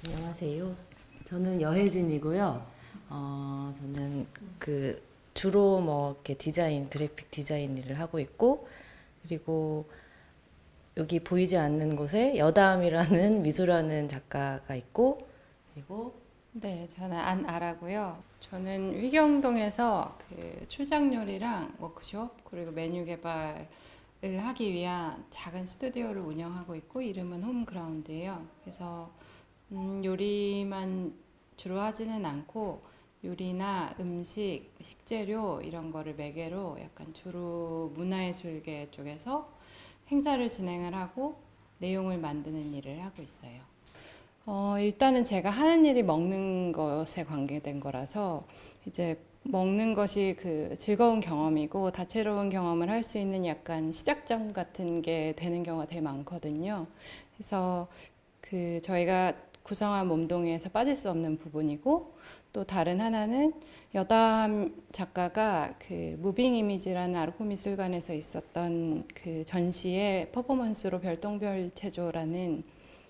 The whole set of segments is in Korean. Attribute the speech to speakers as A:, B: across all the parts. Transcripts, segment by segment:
A: 안녕하세요. 저는 여혜진이고요. 저는 주로 뭐 이렇게 디자인, 그래픽 디자인 일을 하고 있고, 그리고 여기 보이지 않는 곳에 여담이라는 미소라는 작가가 있고, 그리고
B: 네, 저는 안아라고요. 저는 위경동에서 그 출장 요리랑 워크숍 그리고 메뉴 개발을 하기 위한 작은 스튜디오를 운영하고 있고 이름은 홈그라운드예요. 그래서 요리만 주로 하지는 않고 요리나 음식, 식재료 이런 거를 매개로 약간 주로 문화예술계 쪽에서 행사를 진행을 하고 내용을 만드는 일을 하고 있어요. 일단은 제가 하는 일이 먹는 것에 관계된 거라서 이제 먹는 것이 그 즐거운 경험이고 다채로운 경험을 할 수 있는 약간 시작점 같은 게 되는 경우가 되게 많거든요. 그래서 그 저희가 구성한 몸동에서 빠질 수 없는 부분이고 또 다른 하나는 여담 작가가 그 무빙 이미지라는 아르코 미술관에서 있었던 그 전시의 퍼포먼스로 별똥별 체조라는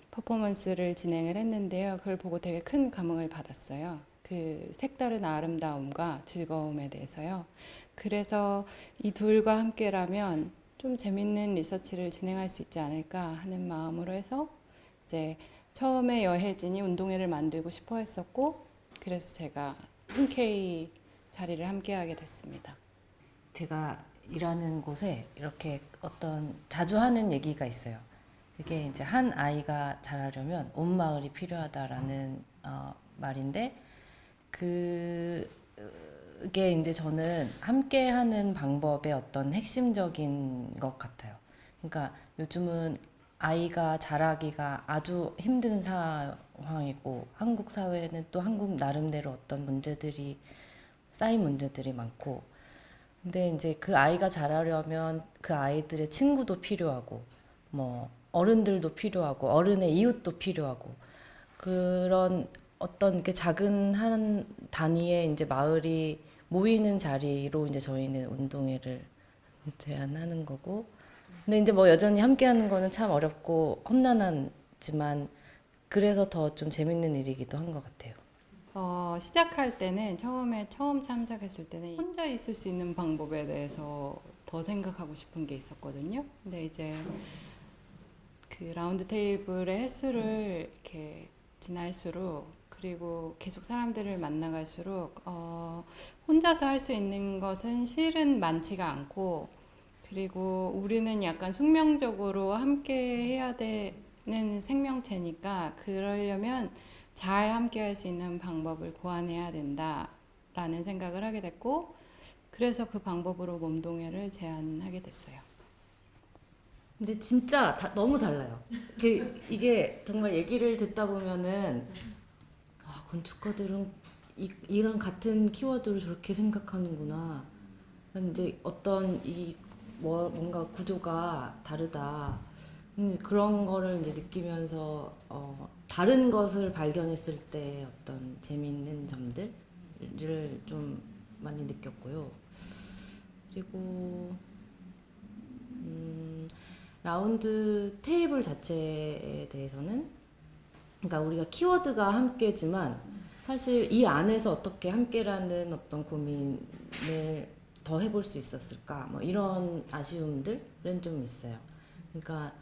B: 퍼포먼스를 진행을 했는데요. 그걸 보고 되게 큰 감흥을 받았어요. 그 색다른 아름다움과 즐거움에 대해서요. 그래서 이 둘과 함께라면 좀 재밌는 리서치를 진행할 수 있지 않을까 하는 마음으로 해서 이제 처음에 여혜진이 운동회를 만들고 싶어 했었고 그래서 제가 흔쾌히 자리를 함께하게 됐습니다.
A: 제가 일하는 곳에 이렇게 어떤 자주 하는 얘기가 있어요. 이게 이제 한 아이가 자라려면 온 마을이 필요하다라는 말인데 그게 이제 저는 함께 하는 방법의 어떤 핵심적인 것 같아요. 그러니까 요즘은 아이가 자라기가 아주 힘든 상황이고 한국 사회는 또 한국 나름대로 어떤 문제들이 쌓인 문제들이 많고 근데 이제 그 아이가 자라려면 그 아이들의 친구도 필요하고 뭐 어른들도 필요하고 어른의 이웃도 필요하고 그런 어떤 그 작은 한 단위의 이제 마을이 모이는 자리로 이제 저희는 운동회를 제안하는 거고 근데 이제 뭐 여전히 함께하는 거는 참 어렵고 험난하지만 그래서 더 좀 재밌는 일이기도 한 것 같아요.
B: 시작할 때는 처음 참석했을 때는 혼자 있을 수 있는 방법에 대해서 더 생각하고 싶은 게 있었거든요. 근데 이제 그 라운드 테이블의 횟수를 이렇게 지날수록 그리고 계속 사람들을 만나갈수록 혼자서 할 수 있는 것은 실은 많지가 않고 그리고 우리는 약간 숙명적으로 함께 해야 되는 생명체니까 그러려면 잘 함께 할 수 있는 방법을 고안해야 된다라는 생각을 하게 됐고 그래서 그 방법으로 몸동회를 제안하게 됐어요.
A: 근데 진짜 너무 달라요. 이게 정말 얘기를 듣다 보면은 건축가들은 이런 같은 키워드를 저렇게 생각하는구나. 이제 어떤 뭔가 구조가 다르다. 그런 거를 이제 느끼면서 다른 것을 발견했을 때 어떤 재미있는 점들을 좀 많이 느꼈고요. 그리고 음, 라운드 테이블 자체에 대해서는 그러니까 우리가 키워드가 함께지만 사실 이 안에서 어떻게 함께라는 어떤 고민을 더 해볼 수 있었을까 뭐 이런 아쉬움들은 좀 있어요. 그러니까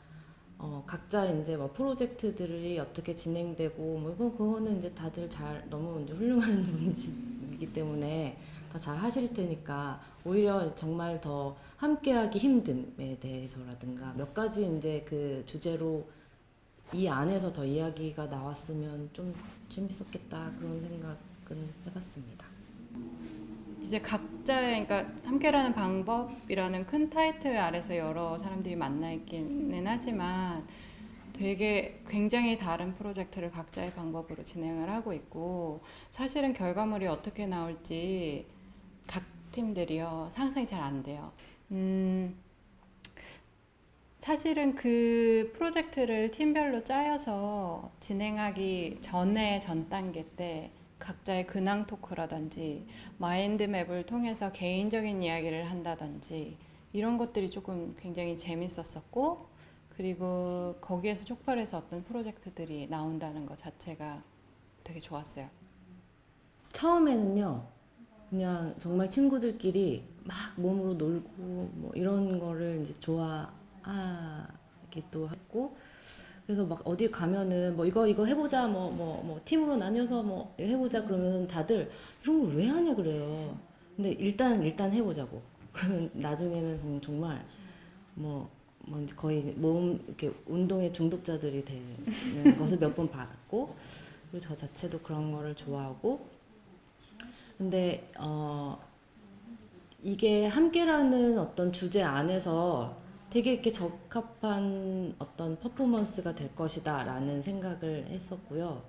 A: 각자 이제 뭐 프로젝트들이 어떻게 진행되고 뭐 그거는 이제 다들 잘 너무 이제 훌륭한 분이기 때문에 다 잘 하실 테니까 오히려 정말 더 함께하기 힘듦에 대해서라든가 몇 가지 이제 그 주제로 이 안에서 더 이야기가 나왔으면 좀 재밌었겠다 그런 생각은 해봤습니다.
B: 이제 각자의 그러니까 함께라는 방법이라는 큰 타이틀 아래서 여러 사람들이 만나 있기는 하지만 되게 굉장히 다른 프로젝트를 각자의 방법으로 진행을 하고 있고 사실은 결과물이 어떻게 나올지 각 팀들이요 상상이 잘 안 돼요. 사실은 그 프로젝트를 팀별로 짜여서 진행하기 전에 전 단계 때 각자의 근황 토크라든지 마인드맵을 통해서 개인적인 이야기를 한다든지 이런 것들이 조금 굉장히 재밌었었고 그리고 거기에서 촉발해서 어떤 프로젝트들이 나온다는 것 자체가 되게 좋았어요.
A: 처음에는요, 그냥 정말 친구들끼리 막 몸으로 놀고 뭐 이런 거를 이제 좋아하기도 했고, 그래서 막 어딜 가면은 뭐 이거 해보자, 뭐 팀으로 나뉘어서 뭐 해보자 그러면 다들 이런 걸 왜 하냐 그래요. 근데 일단 해보자고. 그러면 나중에는 정말 뭐 이제 거의 몸 이렇게 운동의 중독자들이 되는 것을 몇 번 봤고, 그리고 저 자체도 그런 거를 좋아하고. 근데 이게 함께라는 어떤 주제 안에서 되게 이렇게 적합한 어떤 퍼포먼스가 될 것이다라는 생각을 했었고요.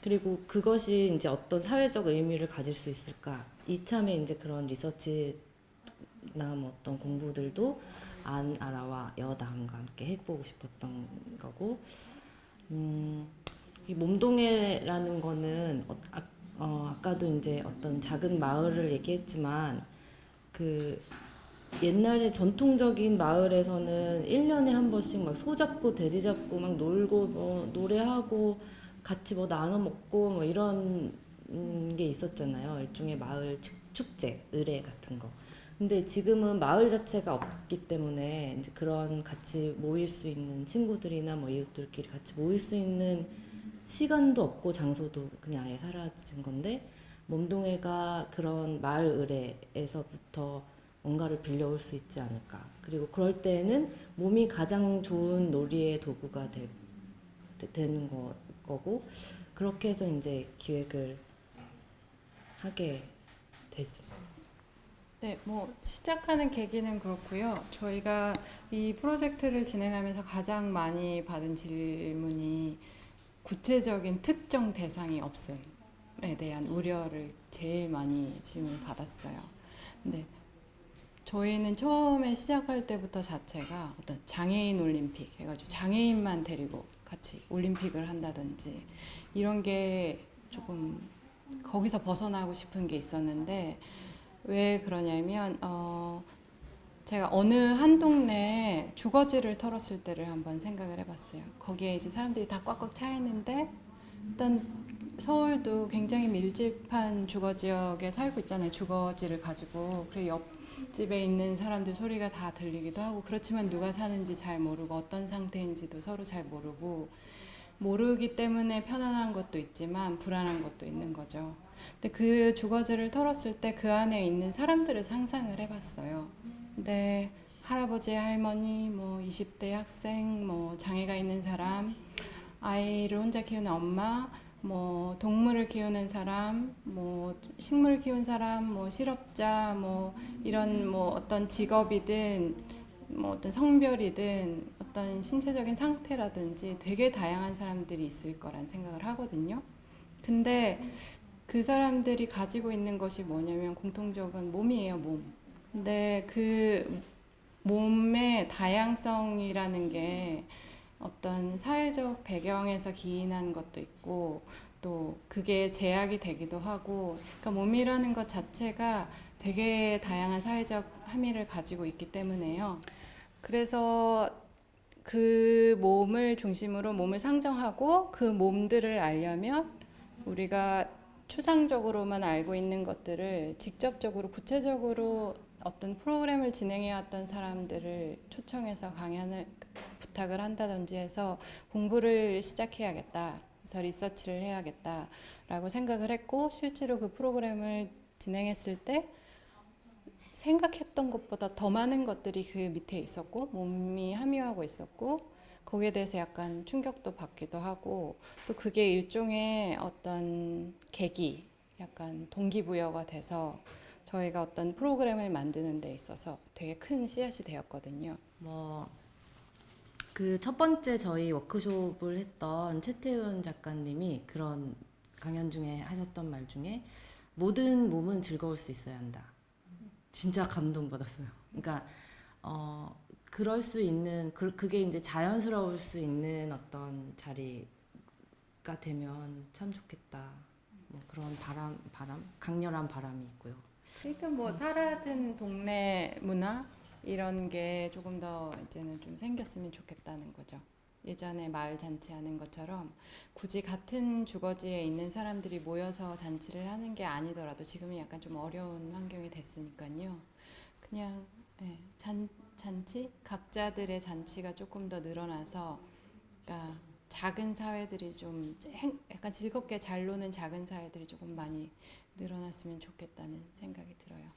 A: 그리고 그것이 이제 어떤 사회적 의미를 가질 수 있을까? 이참에 이제 그런 리서치나 뭐 어떤 공부들도 안아라와 여담과 함께 해보고 싶었던 거고, 이 몸동해라는 거는 아까도 이제 어떤 작은 마을을 얘기했지만 그 옛날에 전통적인 마을에서는 1년에 한 번씩 막 소잡고 돼지 잡고 막 놀고 뭐 노래하고 같이 뭐 나눠 먹고 뭐 이런 게 있었잖아요. 일종의 마을 축제, 의례 같은 거. 근데 지금은 마을 자체가 없기 때문에 이제 그런 같이 모일 수 있는 친구들이나 뭐 이웃들끼리 같이 모일 수 있는 시간도 없고 장소도 그냥 아예 사라진 건데, 몸동회가 그런 마을 의례에서부터 뭔가를 빌려올 수 있지 않을까. 그리고 그럴 때에는 몸이 가장 좋은 놀이의 도구가 되는 거고, 그렇게 해서 이제 기획을 하게 됐어요.
B: 네, 뭐 시작하는 계기는 그렇고요. 저희가 이 프로젝트를 진행하면서 가장 많이 받은 질문이 구체적인 특정 대상이 없음에 대한 우려를 제일 많이 질문을 받았어요. 근데 저희는 처음에 시작할 때부터 자체가 어떤 장애인 올림픽 해가지고 장애인만 데리고 같이 올림픽을 한다든지 이런 게 조금 거기서 벗어나고 싶은 게 있었는데, 왜 그러냐면 제가 어느 한 동네에 주거지를 털었을 때를 한번 생각을 해봤어요. 거기에 이제 사람들이 다 꽉꽉 차 있는데, 일단 서울도 굉장히 밀집한 주거 지역에 살고 있잖아요. 주거지를 가지고. 그리고 옆집에 있는 사람들 소리가 다 들리기도 하고, 그렇지만 누가 사는지 잘 모르고 어떤 상태인지도 서로 잘 모르기 때문에 편안한 것도 있지만 불안한 것도 있는 거죠. 근데 그 주거지를 털었을 때 그 안에 있는 사람들을 상상을 해봤어요. 근데 할아버지, 할머니, 뭐 20대 학생, 뭐 장애가 있는 사람, 아이를 혼자 키우는 엄마, 뭐 동물을 키우는 사람, 뭐 식물을 키우는 사람, 뭐 실업자, 뭐 이런 뭐 어떤 직업이든 뭐 어떤 성별이든 어떤 신체적인 상태라든지 되게 다양한 사람들이 있을 거란 생각을 하거든요. 근데 그 사람들이 가지고 있는 것이 뭐냐면 공통적인 몸이에요, 몸. 근데 그 몸의 다양성이라는 게 어떤 사회적 배경에서 기인한 것도 있고, 또 그게 제약이 되기도 하고, 그러니까 몸이라는 것 자체가 되게 다양한 사회적 함의를 가지고 있기 때문에요. 그래서 그 몸을 중심으로 몸을 상정하고 그 몸들을 알려면 우리가 추상적으로만 알고 있는 것들을 직접적으로 구체적으로 어떤 프로그램을 진행해왔던 사람들을 초청해서 강연을 부탁을 한다든지 해서 공부를 시작해야겠다. 그래서 리서치를 해야겠다라고 생각을 했고, 실제로 그 프로그램을 진행했을 때 생각했던 것보다 더 많은 것들이 그 밑에 있었고, 몸이 함유하고 있었고, 거기에 대해서 약간 충격도 받기도 하고, 또 그게 일종의 어떤 계기, 약간 동기부여가 돼서 저희가 어떤 프로그램을 만드는 데 있어서 되게 큰 씨앗이 되었거든요.
A: 그 첫 번째 저희 워크숍을 했던 최태훈 작가님이 그런 강연 중에 하셨던 말 중에 모든 몸은 즐거울 수 있어야 한다. 진짜 감동받았어요. 그러니까 그럴 수 있는 그게 이제 자연스러울 수 있는 어떤 자리가 되면 참 좋겠다. 뭐 그런 강렬한 바람이 있고요.
B: 그러니까 뭐 사라진 동네 문화, 이런 게 조금 더 이제는 좀 생겼으면 좋겠다는 거죠. 예전에 마을 잔치하는 것처럼 굳이 같은 주거지에 있는 사람들이 모여서 잔치를 하는 게 아니더라도 지금은 약간 좀 어려운 환경이 됐으니까요. 그냥 예, 잔치 각자들의 잔치가 조금 더 늘어나서 그러니까 작은 사회들이 좀 약간 즐겁게 잘 노는 작은 사회들이 조금 많이 늘어났으면 좋겠다는 생각이 들어요.